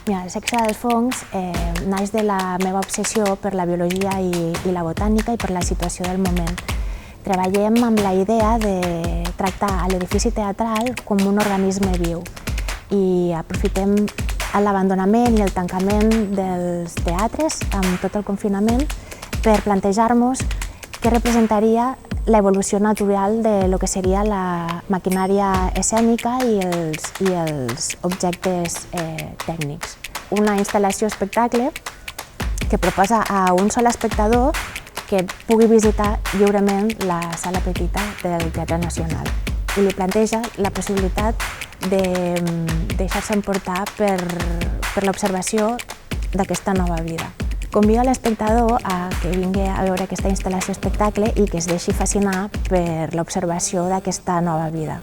Mira, el sexe dels fongs naix de la meva obsessió per la biologia i la botànica i per la situació del moment. Treballem amb la idea de tractar l'edifici teatral com un organisme viu i aprofitem l'abandonament i el tancament dels teatres amb tot el confinament per plantejar-nos què representaria l'evolució natural de lo que seria la maquinària escènica i els objectes tècnics. Una instal·lació-espectacle que proposa a un sol espectador que pugui visitar lliurement la sala petita del Teatre Nacional i li planteja la possibilitat de deixar-se emportar per l'observació d'aquesta nova vida. Convido l'espectador a que vingui a veure aquesta instal·lació-espectacle i que es deixi fascinar per l'observació d'aquesta nova vida.